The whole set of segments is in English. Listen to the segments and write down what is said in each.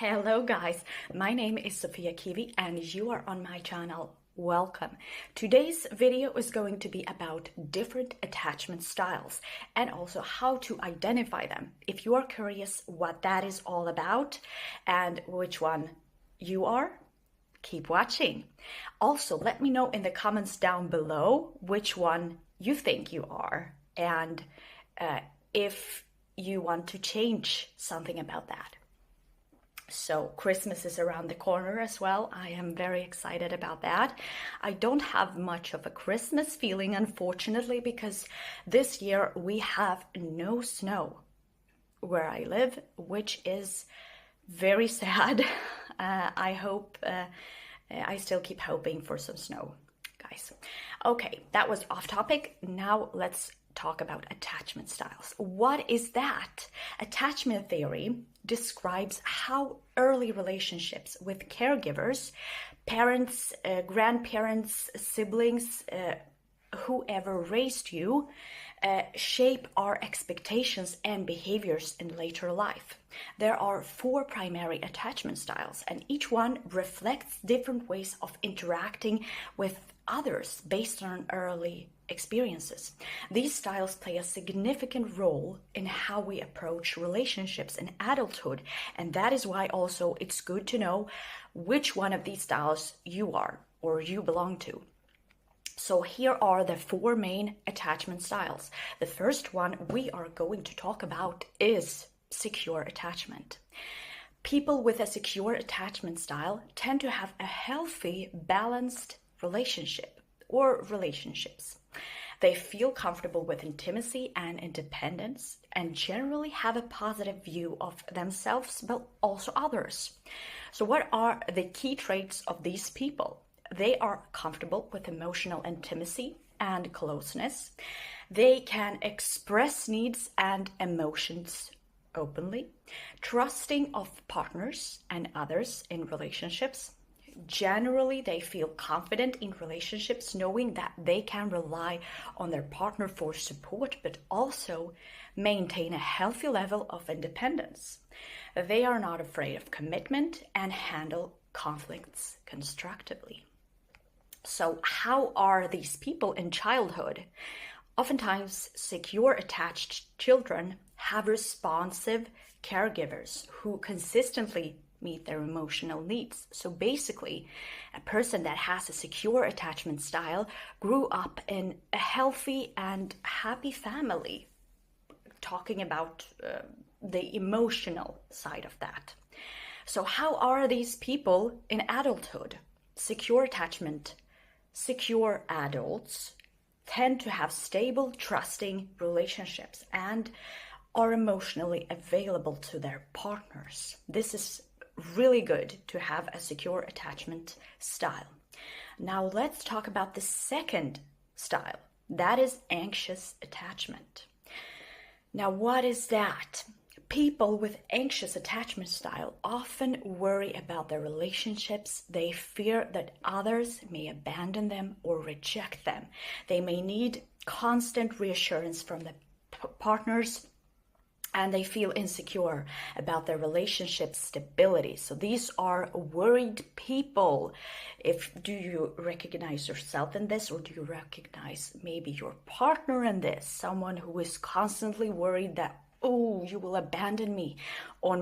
Hello guys, my name is Sofia Kiwi and you are on my channel. Welcome. Today's video is going to be about different attachment styles and also how to identify them. If you are curious what that is all about and which one you are, keep watching. Also, let me know in the comments down below which one you think you are and if you want to change something about that. So Christmas is around the corner as well. I am very excited about that. I don't have much of a Christmas feeling, unfortunately, because this year we have no snow where I live, which is very sad. I still keep hoping for some snow, guys. Okay, that was off topic. Now let's talk about attachment styles. What is that? Attachment theory describes how early relationships with caregivers, parents, grandparents, siblings, whoever raised you, shape our expectations and behaviors in later life. There are 4 primary attachment styles, and each one reflects different ways of interacting with others based on early experiences. These styles play a significant role in how we approach relationships in adulthood, and that is why also it's good to know which one of these styles you are or you belong to. So here are the 4 main attachment styles. The first one we are going to talk about is secure attachment. People with a secure attachment style tend to have a healthy, balanced relationship or relationships. They feel comfortable with intimacy and independence and generally have a positive view of themselves but also others. So what are the key traits of these people? They are comfortable with emotional intimacy and closeness. They can express needs and emotions openly, trusting of partners and others in relationships. Generally, they feel confident in relationships, knowing that they can rely on their partner for support, but also maintain a healthy level of independence. They are not afraid of commitment and handle conflicts constructively. So how are these people in childhood? Oftentimes, secure attached children have responsive caregivers who consistently meet their emotional needs. So basically, a person that has a secure attachment style grew up in a healthy and happy family, talking about the emotional side of that. So how are these people in adulthood? Secure attachment, secure adults tend to have stable, trusting relationships and are emotionally available to their partners. This is really good to have a secure attachment style. Now let's talk about the second style. That is anxious attachment. Now what is that? People with anxious attachment style often worry about their relationships. They fear that others may abandon them or reject them. They may need constant reassurance from the partners, and they feel insecure about their relationship stability. So these are worried people. Do you recognize yourself in this, or do you recognize maybe your partner in this? Someone who is constantly worried that, oh, you will abandon me, or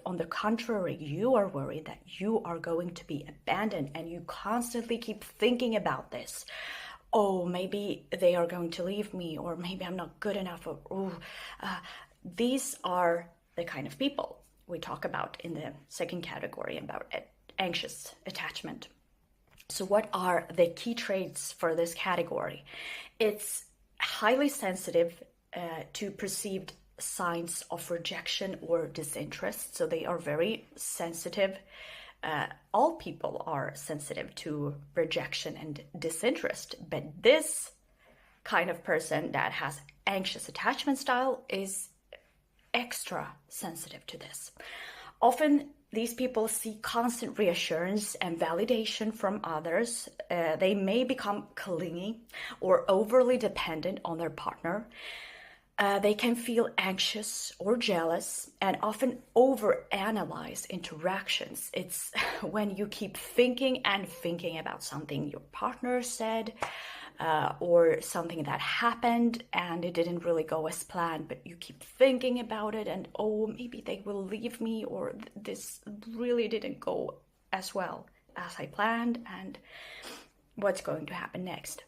on the contrary, you are worried that you are going to be abandoned and you constantly keep thinking about this. Oh, maybe they are going to leave me, or maybe I'm not good enough, these are the kind of people we talk about in the second category about anxious attachment. So what are the key traits for this category? It's highly sensitive to perceived signs of rejection or disinterest. So they are very sensitive. All people are sensitive to rejection and disinterest, but this kind of person that has anxious attachment style is extra sensitive to this. Often these people seek constant reassurance and validation from others. They may become clingy or overly dependent on their partner. They can feel anxious or jealous and often overanalyze interactions. It's when you keep thinking and thinking about something your partner said, or something that happened and it didn't really go as planned, but you keep thinking about it and, oh, maybe they will leave me, or this really didn't go as well as I planned, and what's going to happen next.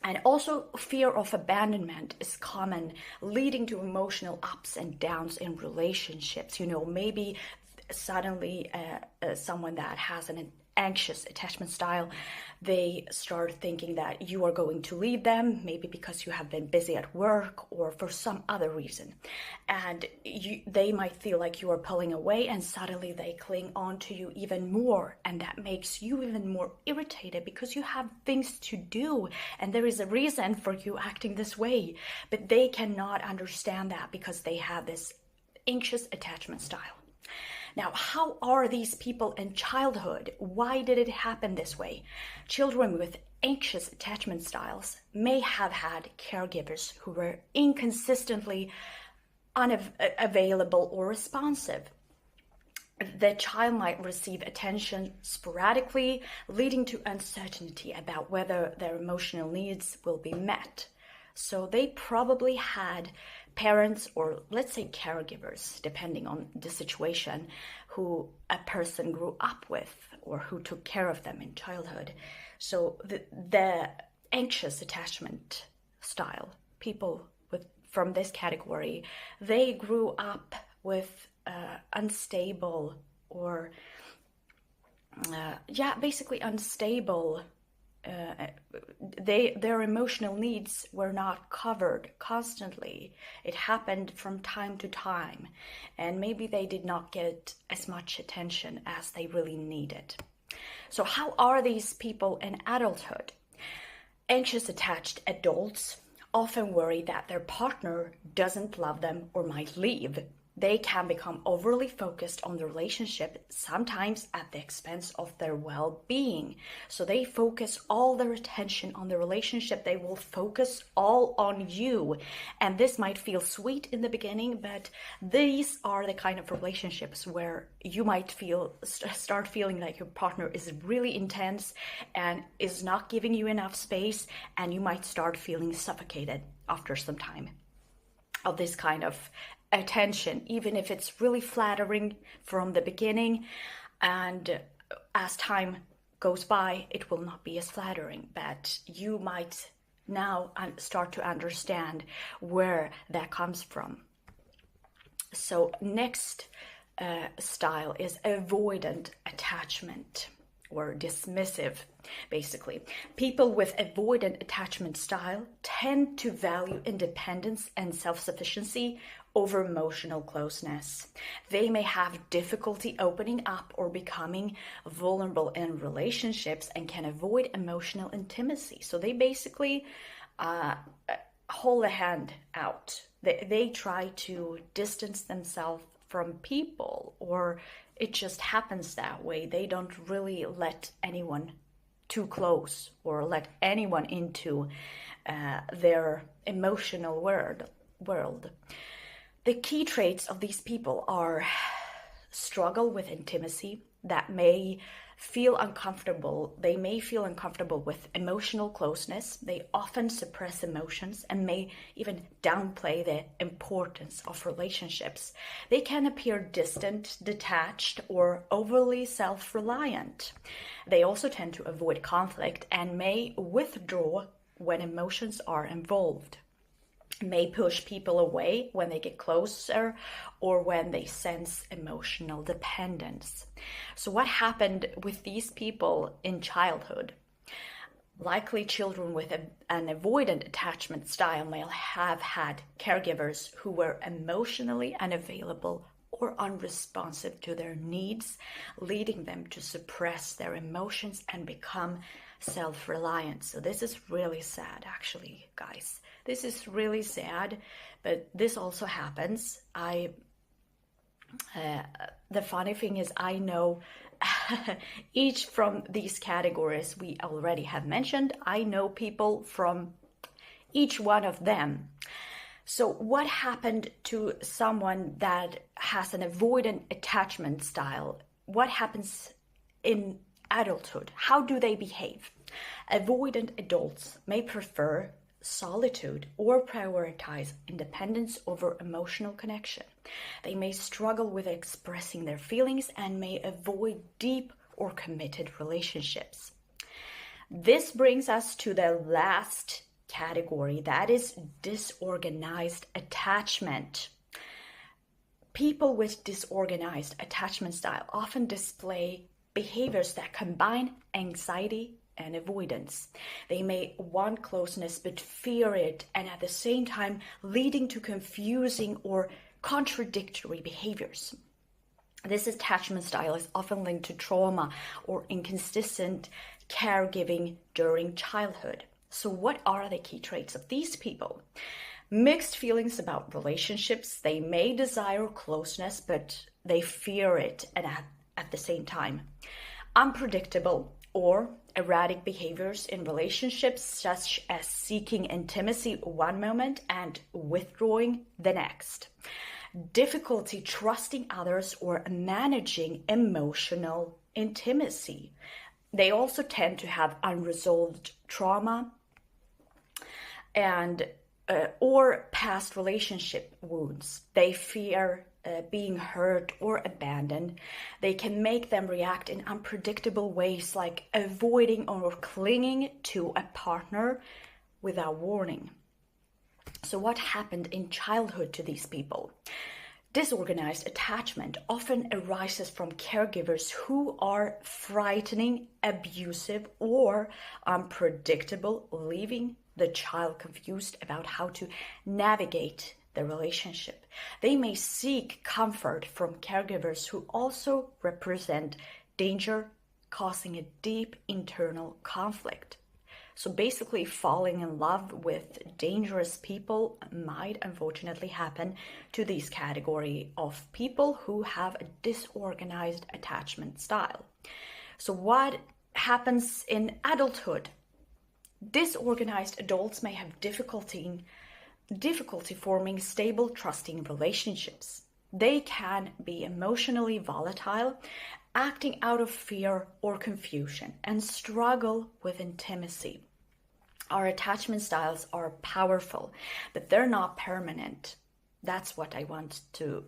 And also, fear of abandonment is common, leading to emotional ups and downs in relationships. Maybe suddenly someone that has an anxious attachment style, they start thinking that you are going to leave them, maybe because you have been busy at work or for some other reason. And they might feel like you are pulling away, and suddenly they cling on to you even more. And that makes you even more irritated because you have things to do and there is a reason for you acting this way. But they cannot understand that because they have this anxious attachment style. Now, how are these people in childhood? Why did it happen this way? Children with anxious attachment styles may have had caregivers who were inconsistently unavailable or responsive. The child might receive attention sporadically, leading to uncertainty about whether their emotional needs will be met. So they probably had parents, or let's say caregivers, depending on the situation, who a person grew up with or who took care of them in childhood. So the anxious attachment style, people from this category, they grew up with unstable or basically unstable. Their emotional needs were not covered constantly. It happened from time to time, and maybe they did not get as much attention as they really needed. So how are these people in adulthood? Anxious attached adults often worry that their partner doesn't love them or might leave. They can become overly focused on the relationship, sometimes at the expense of their well-being. So they focus all their attention on the relationship. They will focus all on you. And this might feel sweet in the beginning, but these are the kind of relationships where you might start feeling like your partner is really intense and is not giving you enough space, and you might start feeling suffocated after some time of this kind of attention, even if it's really flattering from the beginning, and as time goes by it will not be as flattering, but you might now start to understand where that comes from. So next style is avoidant attachment, or dismissive, basically. People with avoidant attachment style tend to value independence and self-sufficiency over emotional closeness. They may have difficulty opening up or becoming vulnerable in relationships and can avoid emotional intimacy. So they basically hold a hand out. They try to distance themselves from people, or it just happens that way. They don't really let anyone too close or let anyone into their emotional world. The key traits of these people are struggle with intimacy, that may feel uncomfortable. They may feel uncomfortable with emotional closeness. They often suppress emotions and may even downplay the importance of relationships. They can appear distant, detached, or overly self-reliant. They also tend to avoid conflict and may withdraw when emotions are involved. May push people away when they get closer or when they sense emotional dependence. So what happened with these people in childhood? Likely children with an avoidant attachment style may have had caregivers who were emotionally unavailable or unresponsive to their needs, leading them to suppress their emotions and become self-reliant. So this is really sad, actually, guys. This is really sad, but this also happens. The funny thing is, I know each from these categories we already have mentioned. I know people from each one of them. So what happened to someone that has an avoidant attachment style? What happens in adulthood? How do they behave? Avoidant adults may prefer solitude or prioritize independence over emotional connection. They may struggle with expressing their feelings and may avoid deep or committed relationships. This brings us to the last category, that is disorganized attachment. People with disorganized attachment style often display behaviors that combine anxiety and avoidance. They may want closeness but fear it, and at the same time leading to confusing or contradictory behaviors. This attachment style is often linked to trauma or inconsistent caregiving during childhood. So what are the key traits of these people? Mixed feelings about relationships. They may desire closeness, but they fear it and at the same time. Unpredictable or erratic behaviors in relationships, such as seeking intimacy one moment and withdrawing the next. Difficulty trusting others or managing emotional intimacy. They also tend to have unresolved trauma and or past relationship wounds. They fear being hurt or abandoned. They can make them react in unpredictable ways, like avoiding or clinging to a partner without warning. So what happened in childhood to these people? Disorganized attachment often arises from caregivers who are frightening, abusive, or unpredictable, leaving the child confused about how to navigate the relationship. They may seek comfort from caregivers who also represent danger, causing a deep internal conflict. So basically, falling in love with dangerous people might unfortunately happen to this category of people who have a disorganized attachment style. So what happens in adulthood? Disorganized adults may have difficulty forming stable, trusting relationships. They can be emotionally volatile, acting out of fear or confusion, and struggle with intimacy. Our attachment styles are powerful, but they're not permanent. That's what I want to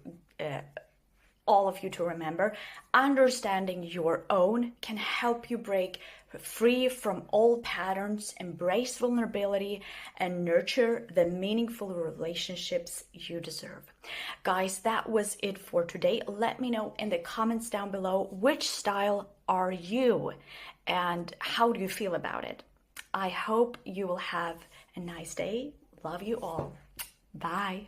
all of you to remember. Understanding your own can help you break free from old patterns, embrace vulnerability, and nurture the meaningful relationships you deserve. Guys, that was it for today. Let me know in the comments down below, which style are you and how do you feel about it? I hope you will have a nice day. Love you all. Bye.